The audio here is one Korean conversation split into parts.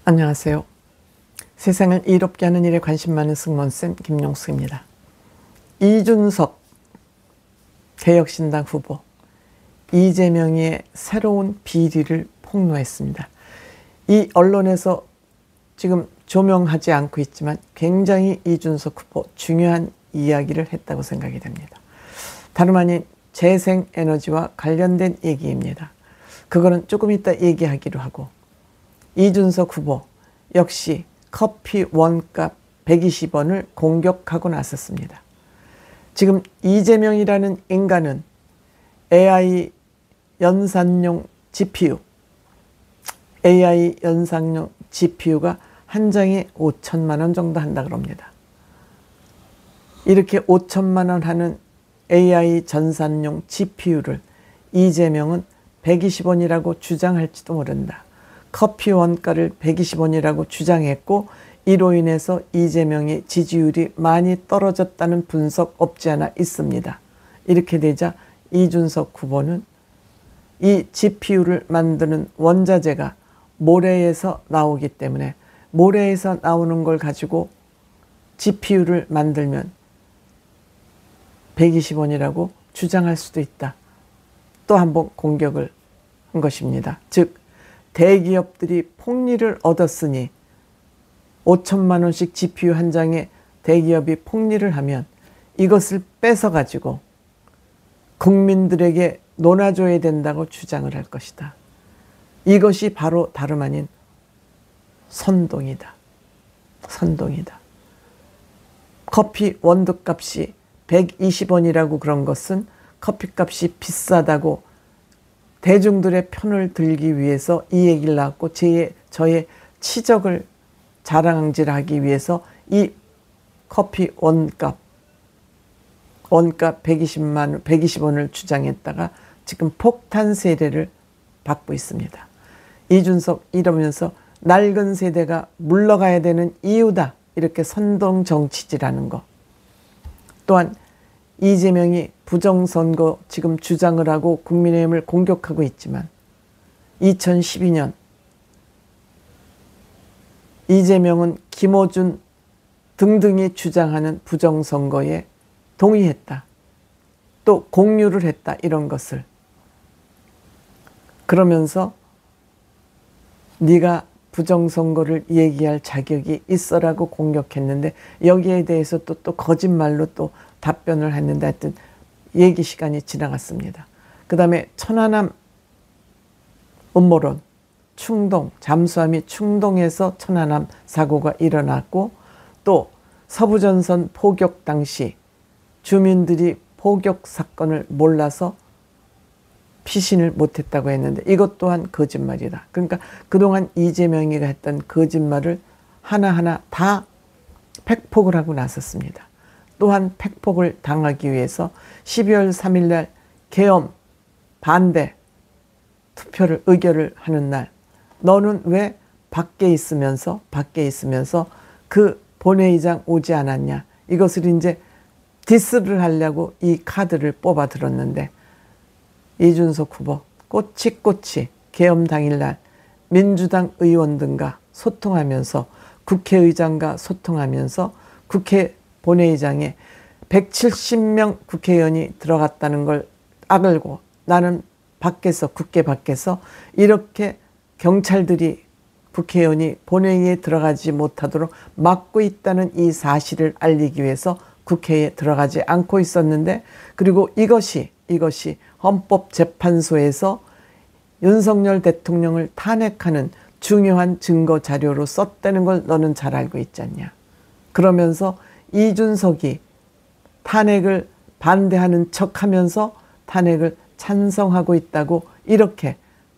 안녕하세요. 세상을 이롭게 하는 일에 관심 많은 승무원쌤 김용숙입니다. 이준석 개혁신당 후보 이재명의 새로운 비리를 폭로했습니다. 이 언론에서 지금 조명하지 않고 있지만 굉장히 이준석 후보 중요한 이야기를 했다고 생각이 됩니다. 다름 아닌 재생에너지와 관련된 얘기입니다. 그거는 조금 이따 얘기하기로 하고, 이준석 후보 역시 커피 원값 120원을 공격하고 나섰습니다. 지금 이재명이라는 인간은 AI 연산용 GPU가 한 장에 5천만 원 정도 한다 그럽니다. 이렇게 5천만 원 하는 AI 전산용 GPU를 이재명은 120원이라고 주장할지도 모른다. 커피 원가를 120원이라고 주장했고, 이로 인해서 이재명의 지지율이 많이 떨어졌다는 분석 없지 않아 있습니다. 이렇게 되자 이준석 후보는 이 GPU를 만드는 원자재가 모래에서 나오기 때문에 모래에서 나오는 걸 가지고 GPU를 만들면 120원이라고 주장할 수도 있다. 또 한 번 공격을 한 것입니다. 즉, 대기업들이 폭리를 얻었으니 5천만 원씩 GPU 한 장에 대기업이 폭리를 하면 이것을 뺏어가지고 국민들에게 논아줘야 된다고 주장을 할 것이다. 이것이 바로 다름 아닌 선동이다. 선동이다. 커피 원두값이 120원이라고 그런 것은 커피값이 비싸다고 대중들의 편을 들기 위해서 이 얘기를 낳았고, 저의 치적을 자랑질하기 위해서 이 커피 원값 120원을 주장했다가 지금 폭탄 세례를 받고 있습니다. 이준석 이러면서 낡은 세대가 물러가야 되는 이유다, 이렇게 선동 정치질하는 거. 또한 이재명이 부정선거 지금 주장을 하고 국민의힘을 공격하고 있지만 2012년 이재명은 김어준 등등이 주장하는 부정선거에 동의했다. 또 공유를 했다. 이런 것을. 그러면서 네가 부정선거를 얘기할 자격이 있어라고 공격했는데, 여기에 대해서 또 거짓말로 또 답변을 했는데, 하여튼 얘기 시간이 지나갔습니다. 그 다음에 천안함 음모론, 충동, 잠수함이 충동해서 천안함 사고가 일어났고, 또 서부전선 포격 당시 주민들이 포격 사건을 몰라서 피신을 못했다고 했는데 이것 또한 거짓말이다. 그러니까 그동안 이재명이가 했던 거짓말을 하나하나 다 팩폭을 하고 나섰습니다. 또한 팩폭을 당하기 위해서 12월 3일 날 계엄 반대 투표를 의결을 하는 날, 너는 왜 밖에 있으면서 그 본회의장 오지 않았냐, 이것을 이제 디스를 하려고 이 카드를 뽑아 들었는데, 이준석 후보 꼬치꼬치 계엄 당일날 민주당 의원들과 소통하면서, 국회의장과 소통하면서 국회 본회의장에 170명 국회의원이 들어갔다는 걸 악을고, 나는 밖에서, 국회 밖에서 이렇게 경찰들이 국회의원이 본회의에 들어가지 못하도록 막고 있다는 이 사실을 알리기 위해서 국회에 들어가지 않고 있었는데, 그리고 이것이 헌법재판소에서 윤석열 대통령을 탄핵하는 중요한 증거 자료로 썼다는 걸 너는 잘 알고 있지 않냐. 그러면서 이준석이 탄핵을 반대하는 척하면서 탄핵을 찬성하고 있다고 이렇게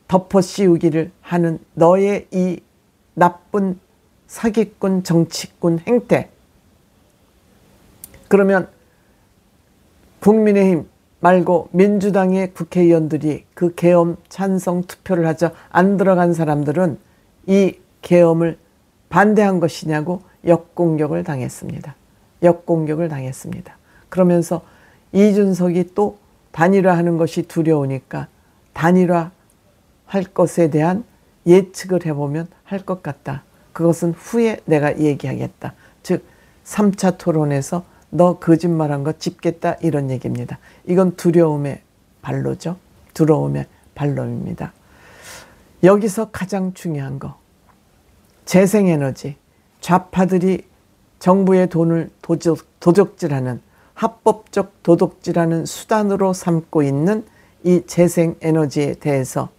덮어씌우기를 하는 너의 이 나쁜 사기꾼 정치꾼 행태. 그러면 국민의힘 말고 민주당의 국회의원들이 그 계엄 찬성 투표를 하자 안 들어간 사람들은 이 계엄을 반대한 것이냐고 역공격을 당했습니다. 역공격을 당했습니다. 그러면서 이준석이 또 단일화하는 것이 두려우니까 단일화 할 것에 대한 예측을 해보면 할 것 같다. 그것은 후에 내가 얘기하겠다. 즉 3차 토론에서 너 거짓말한 거 짚겠다 이런 얘기입니다. 이건 두려움의 반로죠. 두려움의 반론입니다. 여기서 가장 중요한 거, 재생에너지, 좌파들이 정부의 돈을 도적질하는, 합법적 도둑질하는 수단으로 삼고 있는 이 재생에너지에 대해서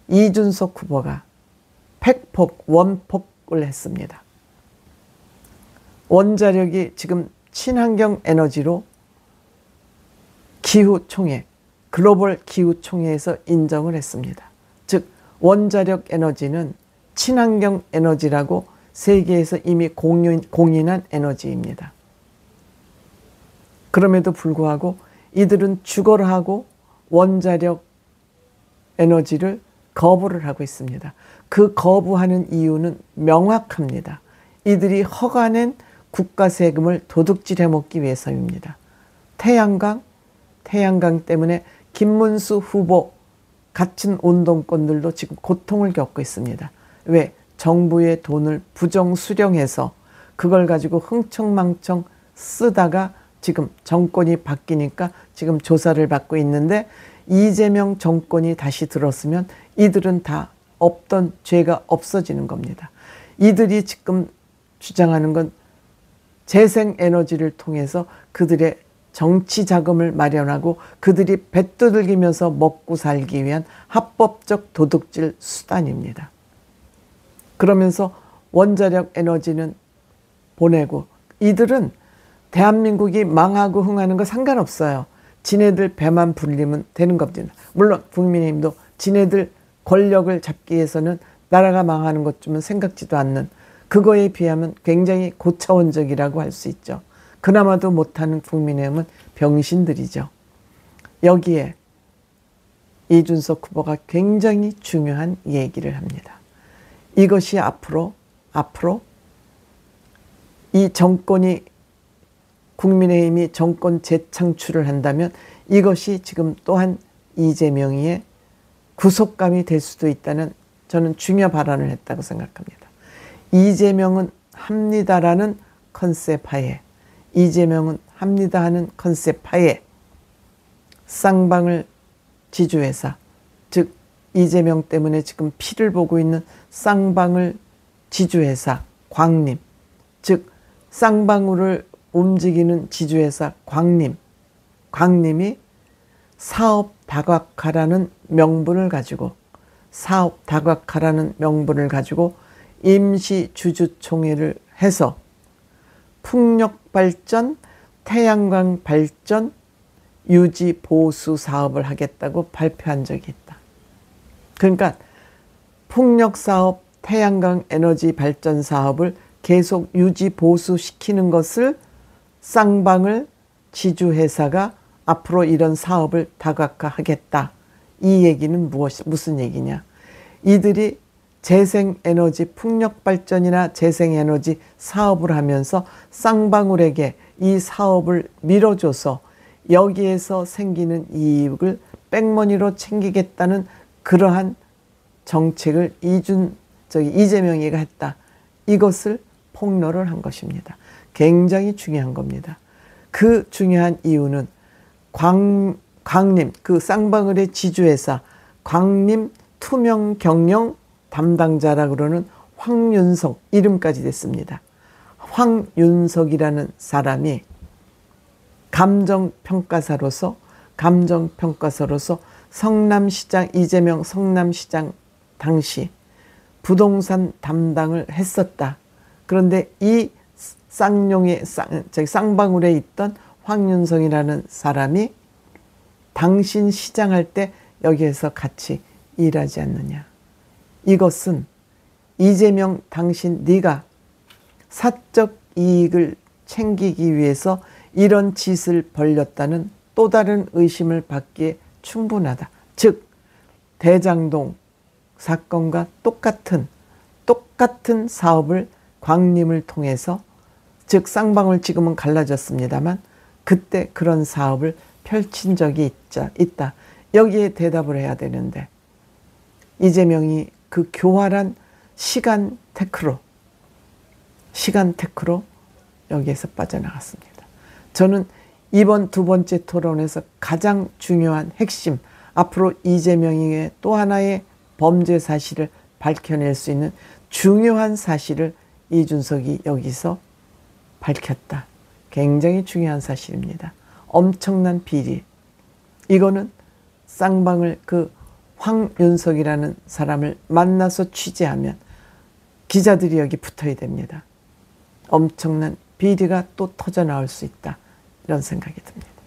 이준석 후보가 팩폭, 원폭을 했습니다. 원자력이 지금 친환경 에너지로 기후총회, 글로벌 기후총회에서 인정을 했습니다. 즉 원자력 에너지는 친환경 에너지라고 세계에서 이미 공인한 에너지입니다. 그럼에도 불구하고 이들은 죽어라 하고 원자력 에너지를 거부를 하고 있습니다. 그 거부하는 이유는 명확합니다. 이들이 허가낸 국가 세금을 도둑질해 먹기 위해서입니다. 태양광 때문에 김문수 후보 같은 운동권들도 지금 고통을 겪고 있습니다. 왜? 정부의 돈을 부정 수령해서 그걸 가지고 흥청망청 쓰다가 지금 정권이 바뀌니까 지금 조사를 받고 있는데, 이재명 정권이 다시 들었으면 이들은 다 없던 죄가 없어지는 겁니다. 이들이 지금 주장하는 건 재생에너지를 통해서 그들의 정치 자금을 마련하고 그들이 배두들기면서 먹고 살기 위한 합법적 도둑질 수단입니다. 그러면서 원자력 에너지는 보내고, 이들은 대한민국이 망하고 흥하는 거 상관없어요. 지네들 배만 불리면 되는 겁니다. 물론 국민의힘도 지네들 권력을 잡기 위해서는 나라가 망하는 것 좀 생각지도 않는, 그거에 비하면 굉장히 고차원적이라고 할 수 있죠. 그나마도 못하는 국민의힘은 병신들이죠. 여기에 이준석 후보가 굉장히 중요한 얘기를 합니다. 이것이 앞으로 이 정권이, 국민의힘이 정권 재창출을 한다면 이것이 지금 또한 이재명의 구속감이 될 수도 있다는, 저는 중요 발언을 했다고 생각합니다. 이재명은 합니다라는 컨셉 하에, 이재명은 합니다 하는 컨셉 하에 쌍방울 지주회사, 즉 이재명 때문에 지금 피를 보고 있는 쌍방울 지주회사 광림, 즉 쌍방울을 움직이는 지주회사 광림이 사업 다각화라는 명분을 가지고, 임시 주주총회를 해서 풍력 발전, 태양광 발전 유지 보수 사업을 하겠다고 발표한 적이 있다. 그러니까 풍력 사업, 태양광 에너지 발전 사업을 계속 유지 보수시키는 것을 쌍방울 지주회사가 앞으로 이런 사업을 다각화하겠다. 이 얘기는 무슨 얘기냐? 이들이 재생에너지, 풍력발전이나 재생에너지 사업을 하면서 쌍방울에게 이 사업을 밀어줘서 여기에서 생기는 이익을 백머니로 챙기겠다는 그러한 정책을 이재명이가 했다. 이것을 폭로를 한 것입니다. 굉장히 중요한 겁니다. 그 중요한 이유는 광림, 그 쌍방울의 지주회사 광림 투명 경영 담당자라 그러는 황윤석, 이름까지 됐습니다. 황윤석이라는 사람이 감정평가사로서 성남시장, 이재명 성남시장 당시 부동산 담당을 했었다. 그런데 이 쌍방울에 있던 황윤석이라는 사람이 당신 시장할 때 여기에서 같이 일하지 않느냐. 이것은 이재명 당신 네가 사적 이익을 챙기기 위해서 이런 짓을 벌였다는 또 다른 의심을 받기에 충분하다. 즉 대장동 사건과 똑같은 사업을 광림을 통해서, 즉 쌍방울 지금은 갈라졌습니다만 그때 그런 사업을 펼친 적이 있다. 여기에 대답을 해야 되는데 이재명이 그 교활한 시간 테크로 시간 테크로 여기에서 빠져나갔습니다. 저는 이번 두 번째 토론에서 가장 중요한 핵심, 앞으로 이재명의 또 하나의 범죄 사실을 밝혀낼 수 있는 중요한 사실을 이준석이 여기서 밝혔다. 굉장히 중요한 사실입니다. 엄청난 비리. 이거는 쌍방을 그 황윤석이라는 사람을 만나서 취재하면 기자들이 여기 붙어야 됩니다. 엄청난 비리가 또 터져 나올 수 있다. 이런 생각이 듭니다.